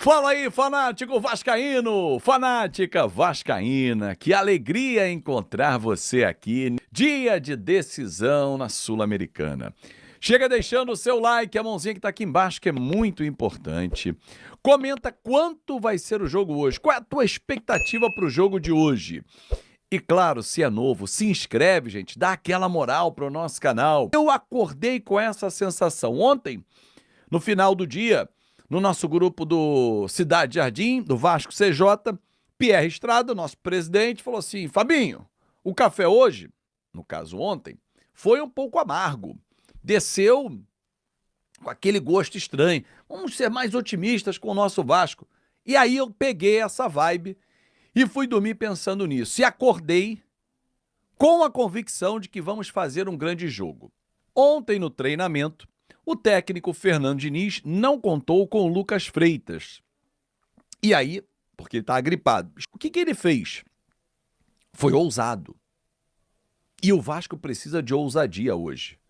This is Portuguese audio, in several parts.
Fala aí, fanático vascaíno, fanática vascaína, que alegria encontrar você aqui, dia de decisão na Sul-Americana. Chega deixando o seu like, a mãozinha que tá aqui embaixo, que é muito importante. Comenta quanto vai ser o jogo hoje, qual é a tua expectativa pro jogo de hoje. E claro, se é novo, se inscreve, gente, dá aquela moral pro nosso canal. Eu acordei com essa sensação ontem, no final do dia, no nosso grupo do Cidade Jardim, do Vasco CJ, Pierre Estrada, nosso presidente, falou assim: Fabinho, o café hoje, no caso ontem, foi um pouco amargo. Desceu com aquele gosto estranho. Vamos ser mais otimistas com o nosso Vasco. E aí eu peguei essa vibe e fui dormir pensando nisso. E acordei com a convicção de que vamos fazer um grande jogo. Ontem no treinamento, o técnico Fernando Diniz não contou com o Lucas Freitas. E aí, porque ele está gripado, o que ele fez? Foi ousado. E o Vasco precisa de ousadia hoje.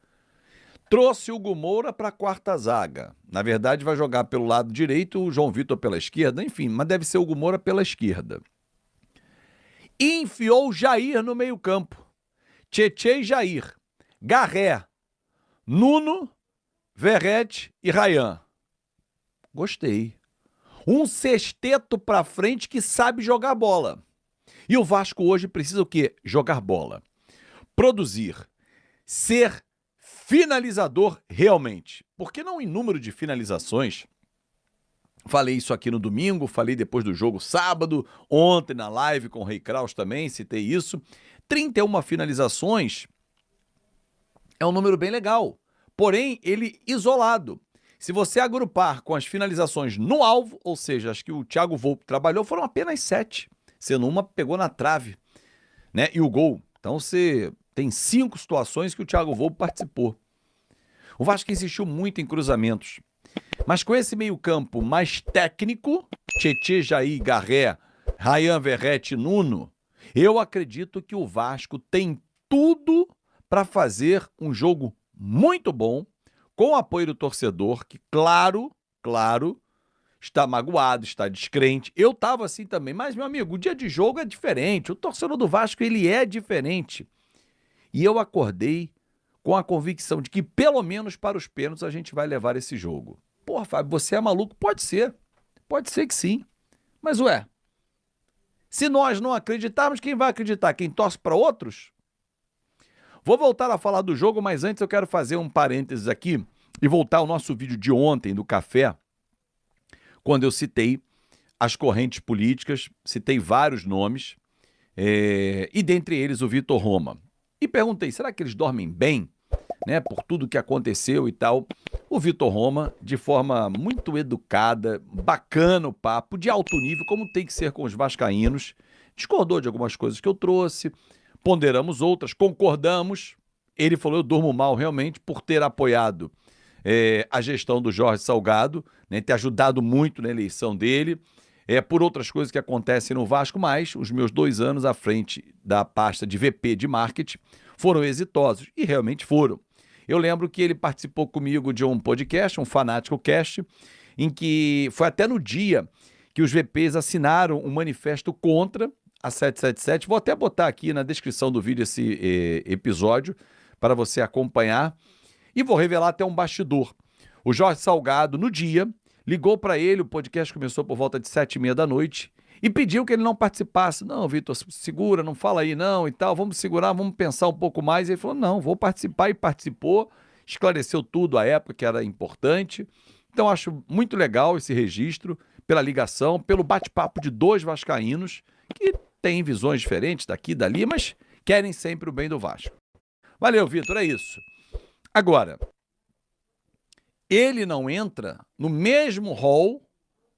Trouxe o Hugo Moura para a quarta zaga. Na verdade, vai jogar pelo lado direito, o João Vitor pela esquerda, enfim, mas deve ser o Hugo Moura pela esquerda. E enfiou o Jair no meio-campo. Tietê e Jair. Garré, Nuno, Verrete e Ryan. Gostei. Um sexteto pra frente que sabe jogar bola. E o Vasco hoje precisa o quê? Jogar bola. Produzir. Ser finalizador realmente. Porque não em número de finalizações. Falei isso aqui no domingo, falei depois do jogo sábado, ontem na live com o Rei Kraus também, citei isso. 31 finalizações é um número bem legal. Porém, ele isolado. Se você agrupar com as finalizações no alvo, ou seja, as que o Thiago Volpi trabalhou, foram apenas 7. Sendo uma, pegou na trave, né? E o gol. Então você tem 5 situações que o Thiago Volpi participou. O Vasco insistiu muito em cruzamentos. Mas com esse meio-campo mais técnico, Tietê, Jair, Garré, Ryan, Verrete, Nuno, eu acredito que o Vasco tem tudo para fazer um jogo muito bom, com o apoio do torcedor, que, claro, está magoado, está descrente. Eu estava assim também, mas, meu amigo, o dia de jogo é diferente. O torcedor do Vasco, ele é diferente. E eu acordei com a convicção de que, pelo menos para os pênaltis, a gente vai levar esse jogo. Porra, Fábio, você é maluco? Pode ser que sim. Mas, se nós não acreditarmos, quem vai acreditar? Quem torce para outros? Vou voltar a falar do jogo, mas antes eu quero fazer um parênteses aqui e voltar ao nosso vídeo de ontem do café, quando eu citei as correntes políticas, citei vários nomes, e dentre eles o Vitor Roma. E perguntei, será que eles dormem bem, né, por tudo que aconteceu e tal? O Vitor Roma, de forma muito educada, bacana o papo, de alto nível, como tem que ser com os vascaínos, discordou de algumas coisas que eu trouxe, ponderamos outras, concordamos. Ele falou, eu durmo mal realmente por ter apoiado a gestão do Jorge Salgado, né, ter ajudado muito na eleição dele, por outras coisas que acontecem no Vasco, mas os meus 2 anos à frente da pasta de VP de marketing foram exitosos, e realmente foram. Eu lembro que ele participou comigo de um podcast, um Fanático Cast, em que foi até no dia que os VPs assinaram um manifesto contra a 777, vou até botar aqui na descrição do vídeo esse episódio para você acompanhar, e vou revelar até um bastidor. O Jorge Salgado, no dia, ligou para ele, o podcast começou por volta de 7h30 da noite, e pediu que ele não participasse. Não, Vitor, segura, não fala aí não e tal, vamos segurar, vamos pensar um pouco mais. E ele falou, não, vou participar, e participou, esclareceu tudo à época que era importante. Então acho muito legal esse registro, pela ligação, pelo bate-papo de 2 vascaínos, que têm visões diferentes daqui e dali, mas querem sempre o bem do Vasco. Valeu, Vitor, é isso. Agora, ele não entra no mesmo rol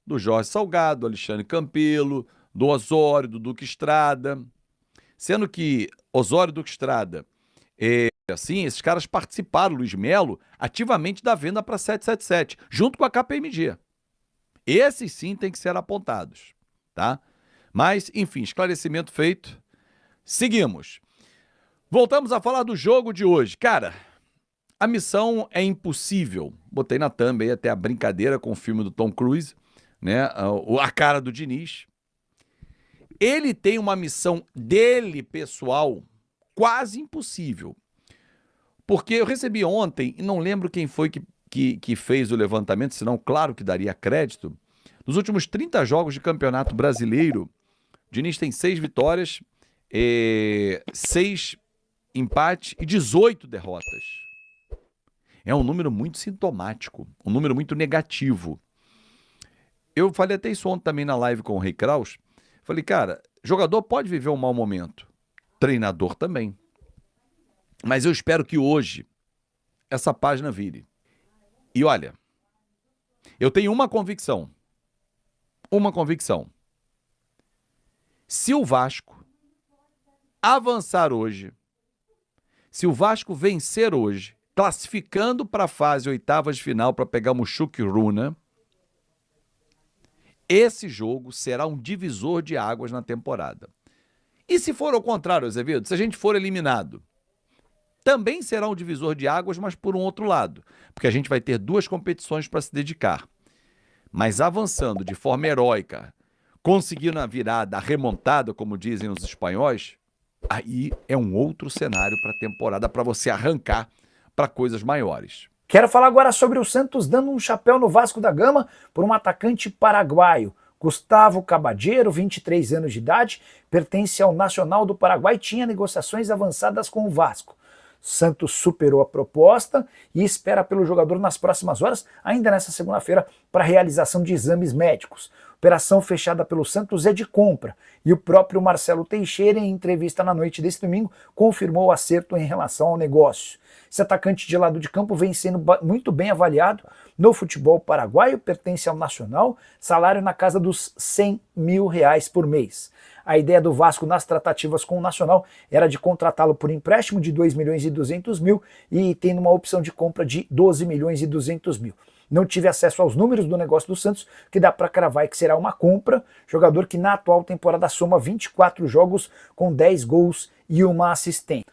do Jorge Salgado, do Alexandre Campelo, do Osório, do Duque Estrada, sendo que Osório e Duque Estrada, assim, esses caras participaram, Luiz Melo, ativamente da venda para 777, junto com a KPMG. Esses sim têm que ser apontados, tá? Mas, enfim, esclarecimento feito. Seguimos. Voltamos a falar do jogo de hoje. Cara, a missão é impossível. Botei na thumb aí até a brincadeira com o filme do Tom Cruise, né, a cara do Diniz. Ele tem uma missão dele, pessoal, quase impossível. Porque eu recebi ontem, e não lembro quem foi que fez o levantamento, senão claro que daria crédito. Nos últimos 30 jogos de campeonato brasileiro, o Diniz tem 6 vitórias, 6 empates e 18 derrotas. É um número muito sintomático, um número muito negativo. Eu falei até isso ontem também na live com o Rei Kraus. Falei, cara, jogador pode viver um mau momento, treinador também. Mas eu espero que hoje essa página vire. E olha, eu tenho uma convicção. Se o Vasco avançar hoje, se o Vasco vencer hoje, classificando para a fase oitavas de final para pegar o Mushuc Runa, esse jogo será um divisor de águas na temporada. E se for ao contrário, Azevedo, se a gente for eliminado, também será um divisor de águas, mas por um outro lado, porque a gente vai ter 2 competições para se dedicar. Mas avançando de forma heróica, conseguindo a virada, a remontada, como dizem os espanhóis, aí é um outro cenário para a temporada, para você arrancar para coisas maiores. Quero falar agora sobre o Santos dando um chapéu no Vasco da Gama por um atacante paraguaio. Gustavo Cabadeiro, 23 anos de idade, pertence ao Nacional do Paraguai e tinha negociações avançadas com o Vasco. Santos superou a proposta e espera pelo jogador nas próximas horas, ainda nesta segunda-feira, para a realização de exames médicos. Operação fechada pelo Santos é de compra e o próprio Marcelo Teixeira, em entrevista na noite deste domingo, confirmou o acerto em relação ao negócio. Esse atacante de lado de campo vem sendo muito bem avaliado no futebol paraguaio, pertence ao Nacional, salário na casa dos R$100 mil por mês. A ideia do Vasco nas tratativas com o Nacional era de contratá-lo por empréstimo de 2.200.000 e tendo uma opção de compra de 12.200.000. Não tive acesso aos números do negócio do Santos, que dá para cravar que será uma compra, jogador que na atual temporada soma 24 jogos com 10 gols e uma assistência.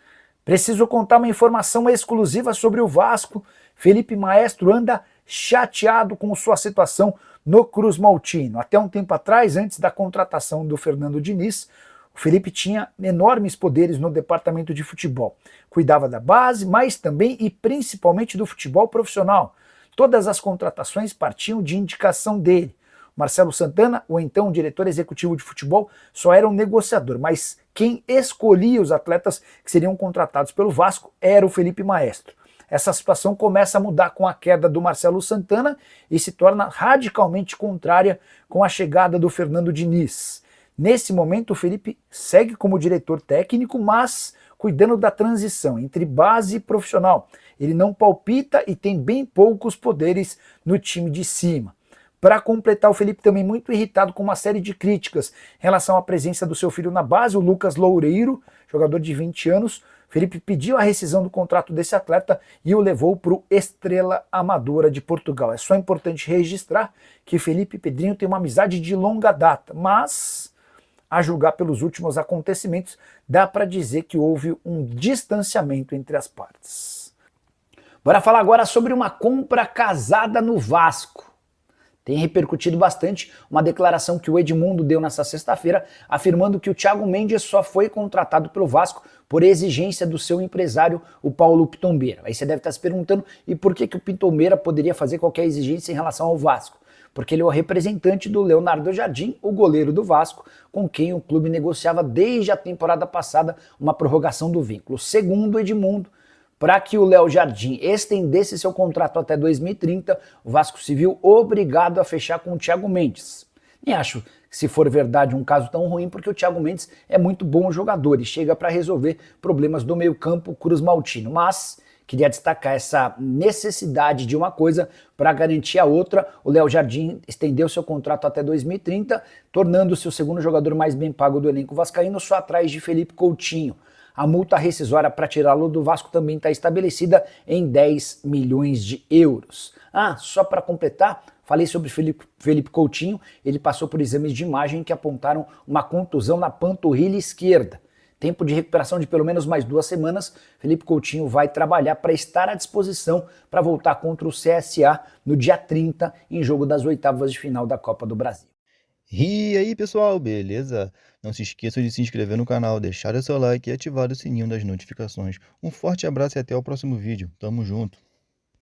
Preciso contar uma informação exclusiva sobre o Vasco. Felipe Maestro anda chateado com sua situação no Cruz Maltino. Até um tempo atrás, antes da contratação do Fernando Diniz, o Felipe tinha enormes poderes no departamento de futebol. Cuidava da base, mas também e principalmente do futebol profissional. Todas as contratações partiam de indicação dele. Marcelo Santana, o então diretor executivo de futebol, só era um negociador, mas quem escolhia os atletas que seriam contratados pelo Vasco era o Felipe Maestro. Essa situação começa a mudar com a queda do Marcelo Santana e se torna radicalmente contrária com a chegada do Fernando Diniz. Nesse momento, o Felipe segue como diretor técnico, mas cuidando da transição entre base e profissional. Ele não palpita e tem bem poucos poderes no time de cima. Para completar, o Felipe também muito irritado com uma série de críticas em relação à presença do seu filho na base, o Lucas Loureiro, jogador de 20 anos. Felipe pediu a rescisão do contrato desse atleta e o levou para o Estrela Amadora de Portugal. É só importante registrar que Felipe e Pedrinho têm uma amizade de longa data, mas, a julgar pelos últimos acontecimentos, dá para dizer que houve um distanciamento entre as partes. Bora falar agora sobre uma compra casada no Vasco. Tem repercutido bastante uma declaração que o Edmundo deu nessa sexta-feira, afirmando que o Thiago Mendes só foi contratado pelo Vasco por exigência do seu empresário, o Paulo Pitombeira. Aí você deve estar se perguntando, e por que o Pitombeira poderia fazer qualquer exigência em relação ao Vasco? Porque ele é o representante do Leonardo Jardim, o goleiro do Vasco, com quem o clube negociava desde a temporada passada uma prorrogação do vínculo. Segundo o Edmundo, para que o Léo Jardim estendesse seu contrato até 2030, o Vasco se viu obrigado a fechar com o Thiago Mendes. Nem acho que, se for verdade, um caso tão ruim, porque o Thiago Mendes é muito bom jogador e chega para resolver problemas do meio-campo Cruz Maltino. Mas queria destacar essa necessidade de uma coisa para garantir a outra. O Léo Jardim estendeu seu contrato até 2030, tornando-se o segundo jogador mais bem pago do elenco vascaíno, só atrás de Felipe Coutinho. A multa rescisória para tirá-lo do Vasco também está estabelecida em 10 milhões de euros. Só para completar, falei sobre Felipe Coutinho, ele passou por exames de imagem que apontaram uma contusão na panturrilha esquerda. Tempo de recuperação de pelo menos mais 2 semanas. Felipe Coutinho vai trabalhar para estar à disposição para voltar contra o CSA no dia 30, em jogo das oitavas de final da Copa do Brasil. E aí, pessoal, beleza? Não se esqueça de se inscrever no canal, deixar o seu like e ativar o sininho das notificações. Um forte abraço e até o próximo vídeo. Tamo junto!